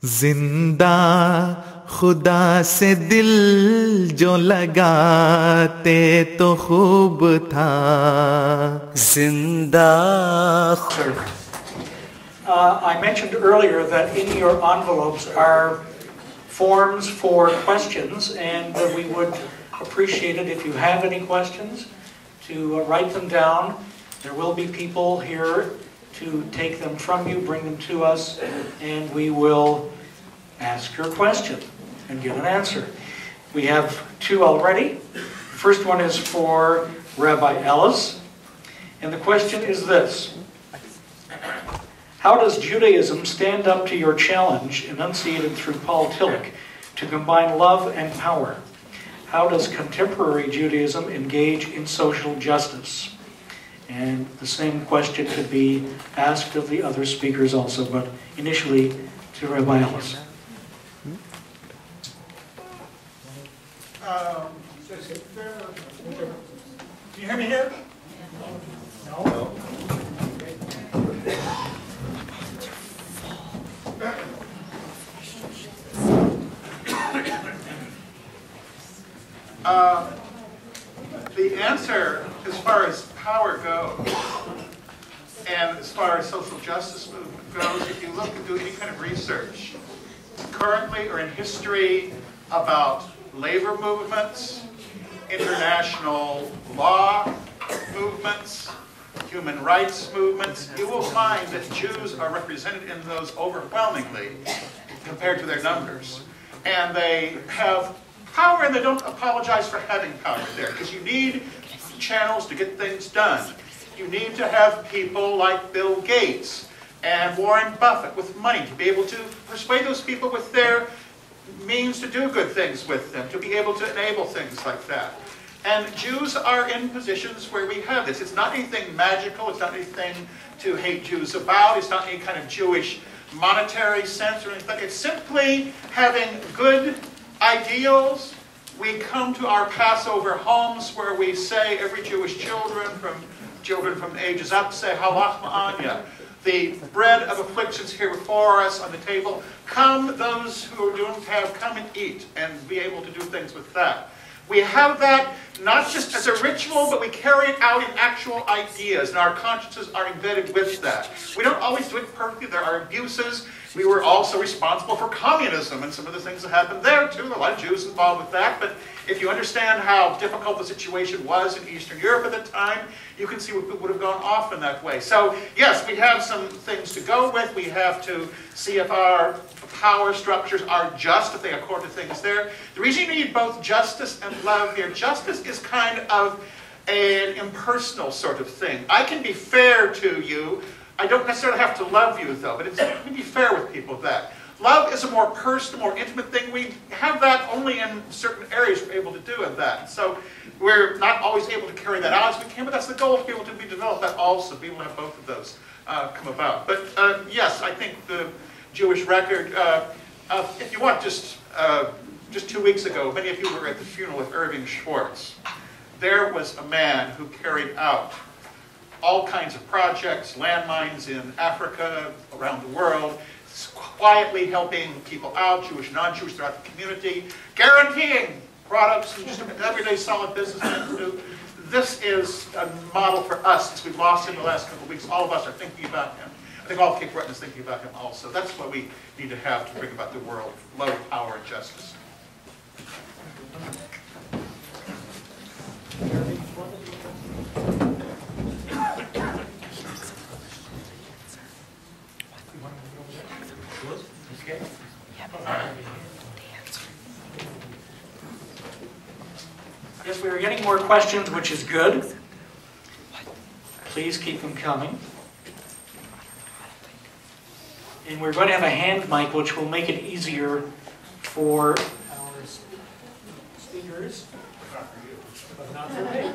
जिंदा खुदा से दिल जो लगाते तो खूब था जिंदा. I mentioned earlier that in your envelopes are forms for questions, and we would appreciate it if you have any questions to write them down. There will be people here to take them from you, bring them to us, and we will ask your question and get an answer. We have two already. The first one is for Rabbi Ellis, and the question is this: how does Judaism stand up to your challenge, enunciated through Paul Tillich, to combine love and power? How does contemporary Judaism engage in social justice? And the same question could be asked of the other speakers also, but initially to Rabbi Ellis. Can you hear me here? No? The answer, as far as power goes, and as far as social justice movement goes, if you look and do any kind of research, currently or in history, about labor movements, international law movements, human rights movements, you will find that Jews are represented in those overwhelmingly compared to their numbers. And they have power, and they don't apologize for having power there, because you need channels to get things done. You need to have people like Bill Gates and Warren Buffett with money to be able to persuade those people with their means to do good things with them, to be able to enable things like that. And Jews are in positions where we have this. It's not anything magical. It's not anything to hate Jews about. It's not any kind of Jewish monetary sense or anything. It's simply having good ideals. We come to our Passover homes where we say, every Jewish children from ages up say, Halach Ma'anya. The bread of afflictions here before us on the table. Come, those who are doing have, come and eat and be able to do things with that. We have that not just as a ritual, but we carry it out in actual ideas, and our consciences are embedded with that. We don't always do it perfectly. There are abuses. We were also responsible for communism and some of the things that happened there, too. There are a lot of Jews involved with that, but if you understand how difficult the situation was in Eastern Europe at the time, you can see what would have gone off in that way. So, yes, we have some things to go with. We have to see if our power structures are just, if they accord to things there. The reason you need both justice and love here, justice is kind of an impersonal sort of thing. I can be fair to you. I don't necessarily have to love you, though, but let me be fair with people with that. Love is a more personal, more intimate thing. We have that only in certain areas we're able to do with that. So we're not always able to carry that out as we can, but that's the goal, to be able to develop that also, be able to have both of those come about. But yes, I think the Jewish record, if you want, just 2 weeks ago, many of you were at the funeral of Irving Schwartz. There was a man who carried out all kinds of projects, landmines in Africa, around the world, quietly helping people out, Jewish, non-Jewish, throughout the community, guaranteeing products and just everyday solid businessmen to do. This is a model for us, since we've lost him the last couple of weeks. All of us are thinking about him. I think all of Cape Breton is thinking about him also. That's what we need to have to bring about the world: love, power, and justice. Okay. Yes, we are getting more questions, which is good. Please keep them coming. And we're going to have a hand mic, which will make it easier for our speakers, but not for me.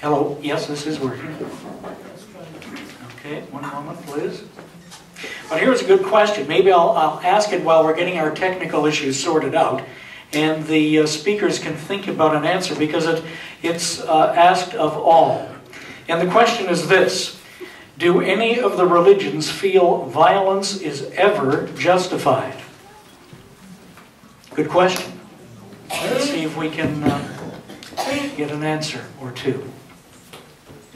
Hello, yes, this is working. Okay, one moment, please. But here's a good question. Maybe I'll ask it while we're getting our technical issues sorted out, and the speakers can think about an answer, because it's asked of all. And the question is this: do any of the religions feel violence is ever justified? Good question. Let's see if we can get an answer or two.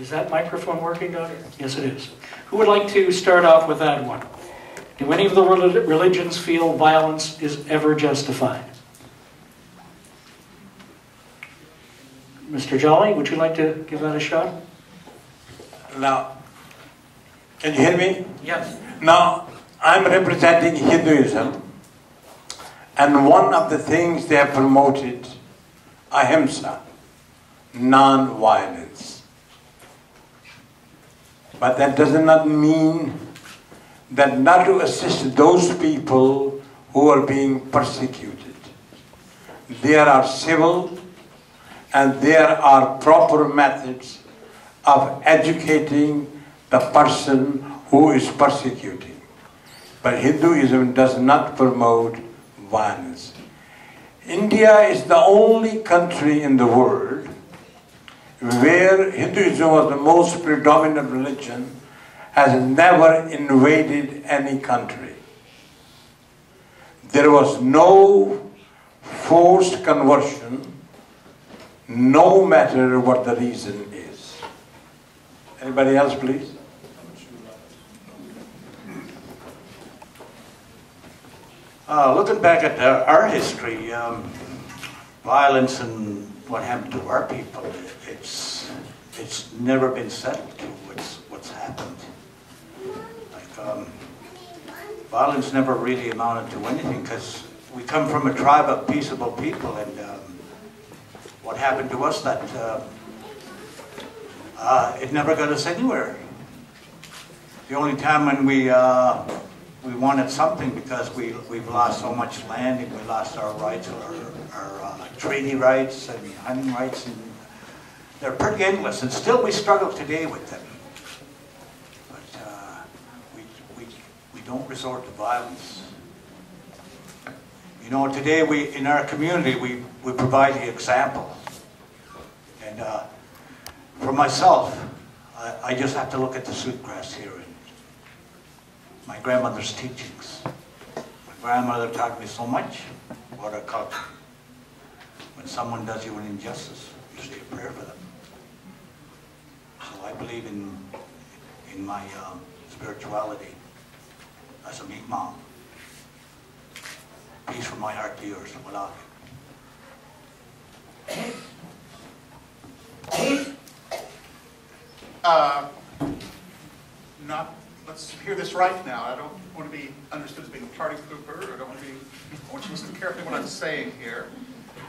Is that microphone working, Doctor? Yes, it is. Who would like to start off with that one? Do any of the religions feel violence is ever justified? Mr. Jolly, would you like to give that a shot? Now, can you hear me? Yes. Now, I'm representing Hinduism, and one of the things they have promoted, ahimsa, non-violence. But that does not mean that not to assist those people who are being persecuted. There are civil and there are proper methods of educating the person who is persecuting. But Hinduism does not promote violence. India is the only country in the world where Hinduism was the most predominant religion, has never invaded any country. There was no forced conversion, no matter what the reason is. Anybody else, please? Looking back at our history, violence and what happened to our people, it's never been settled to what's happened. Like, violence never really amounted to anything, because we come from a tribe of peaceable people, and what happened to us, that it never got us anywhere. The only time when we wanted something, because we've lost so much land, and we lost our rights, our treaty rights and hunting rights, and they're pretty endless, and still we struggle today with them. But we don't resort to violence. You know, today in our community we provide the example, and for myself, I just have to look at the sweetgrass here and my grandmother's teachings. My grandmother taught me so much about our culture. When someone does you an injustice, you say a prayer for them. So I believe in my spirituality as a meat mom. Peace from my heart to yours. Without Let's hear this right now. I don't want to be understood as being a party pooper. I want you to listen carefully to what I'm saying here.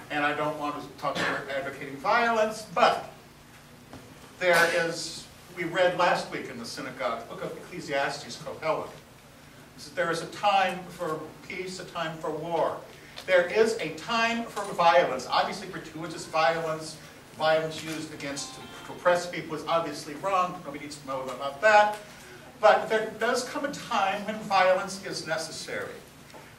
And I don't want to talk about advocating violence, but there is, we read last week in the synagogue, the book of Ecclesiastes, Kohelet. There is a time for peace, a time for war. There is a time for violence. Obviously, gratuitous violence, violence used against to oppress people is obviously wrong. Nobody needs to know about that. But there does come a time when violence is necessary.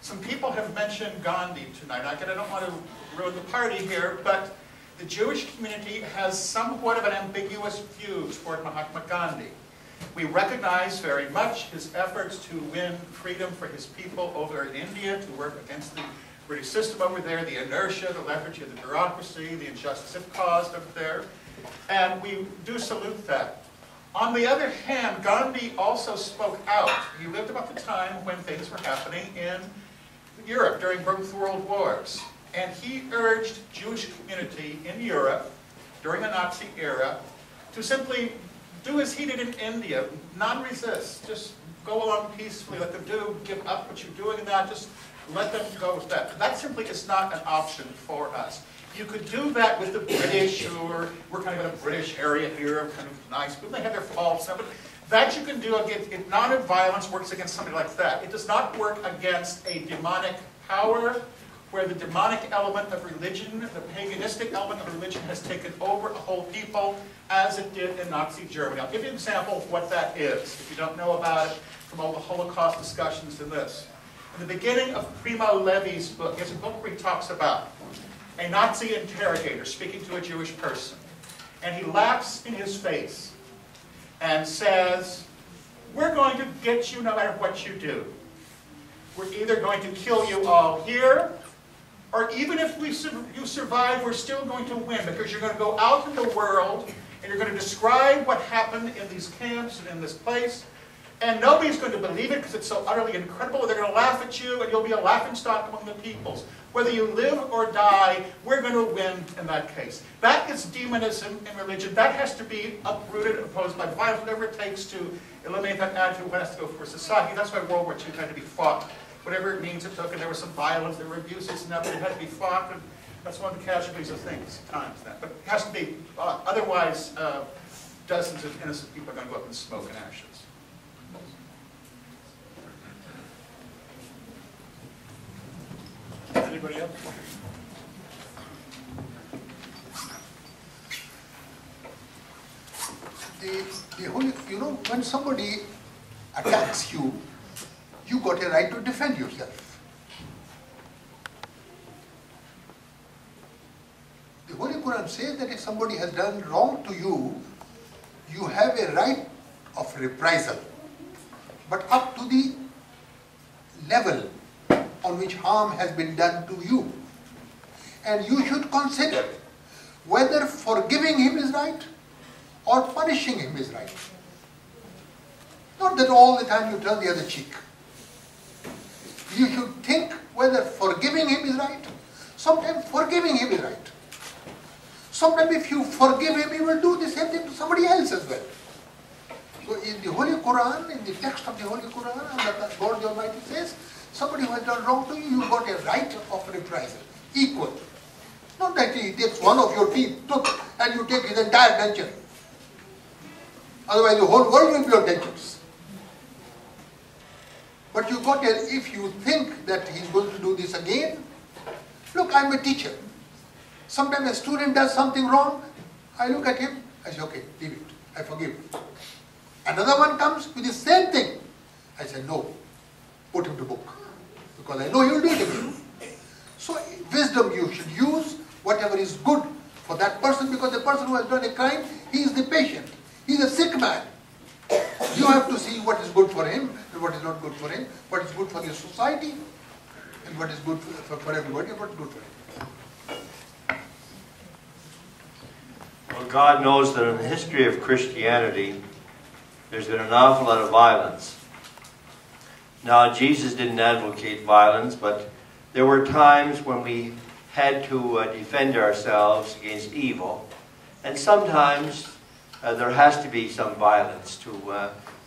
Some people have mentioned Gandhi tonight. Again, I don't want to ruin the party here, but the Jewish community has somewhat of an ambiguous view toward Mahatma Gandhi. We recognize very much his efforts to win freedom for his people over in India, to work against the British system over there, the inertia, the lethargy of the bureaucracy, the injustice it caused over there. And we do salute that. On the other hand, Gandhi also spoke out. He lived about the time when things were happening in Europe during both world wars. And he urged Jewish community in Europe during the Nazi era to simply do as he did in India, non-resist, just go along peacefully, let them give up what you're doing and that, just let them go with that. That simply is not an option for us. You could do that with the British, or we're kind of in a British area here, kind of nice, but they have their faults. But that you can do against, non-violence works against somebody like that. It does not work against a demonic power where the demonic element of religion, the paganistic element of religion has taken over a whole people, as it did in Nazi Germany. I'll give you an example of what that is, if you don't know about it, from all the Holocaust discussions to this. In the beginning of Primo Levi's book, he has a book where he talks about a Nazi interrogator speaking to a Jewish person. And he laughs in his face and says, "We're going to get you no matter what you do. We're either going to kill you all here, or even if you survive, we're still going to win, because you're going to go out in the world and you're going to describe what happened in these camps and in this place, and nobody's going to believe it because it's so utterly incredible. They're going to laugh at you, and you'll be a laughingstock among the peoples. Whether you live or die, we're going to win in that case." That is demonism in religion. That has to be uprooted, opposed by violence, whatever it takes to eliminate that attitude. One has to go for society. That's why World War II had to be fought. Whatever it means it took, and there was some violence, there were abuses, and that, but it had to be fought, and that's one of the casualties of things, times that. But it has to be, otherwise, dozens of innocent people are going to go up in smoke and ashes. Anybody else? The whole, you know, when somebody attacks you, you got a right to defend yourself. The Holy Quran says that if somebody has done wrong to you, you have a right of reprisal, but up to the level on which harm has been done to you. And you should consider whether forgiving him is right or punishing him is right. Not that all the time you turn the other cheek. You should think whether forgiving him is right. Sometimes forgiving him is right. Sometimes if you forgive him, he will do the same thing to somebody else as well. So in the Holy Quran, in the text of the Holy Quran, God the Almighty says, somebody who has done wrong to you, you got a right of reprisal, equal. Not that he takes one of your teeth, and you take his entire denture. Otherwise the whole world will be your dentures. But you got if you think that he's going to do this again, look, I'm a teacher. Sometimes a student does something wrong, I look at him, I say, okay, leave it, I forgive you. Another one comes with the same thing. I say, no, put him to book, because I know he will do it again. So wisdom you should use whatever is good for that person, because the person who has done a crime, he is the patient. He is a sick man. You have to see what is good for him and what is not good for him, what is good for the society and what is good for everybody and what is good for him. Well, God knows that in the history of Christianity, there's been an awful lot of violence. Now, Jesus didn't advocate violence, but there were times when we had to defend ourselves against evil. And sometimes there has to be some violence to,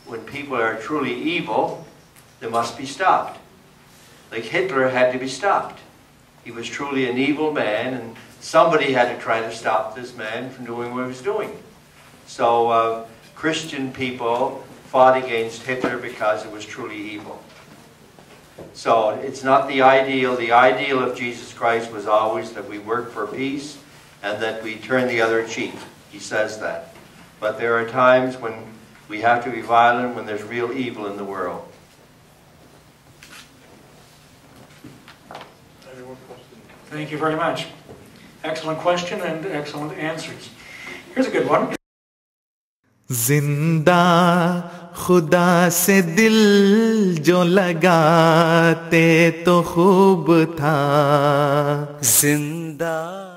when people are truly evil, they must be stopped. Like Hitler had to be stopped. He was truly an evil man, and somebody had to try to stop this man from doing what he was doing. So Christian people fought against Hitler because it was truly evil. So it's not the ideal. The ideal of Jesus Christ was always that we work for peace and that we turn the other cheek. He says that. But there are times when we have to be violent, when there's real evil in the world. Thank you very much. Excellent question and excellent answers. Here's a good one. जिंदा खुदा से दिल जो लगाते तो खूब था जिंदा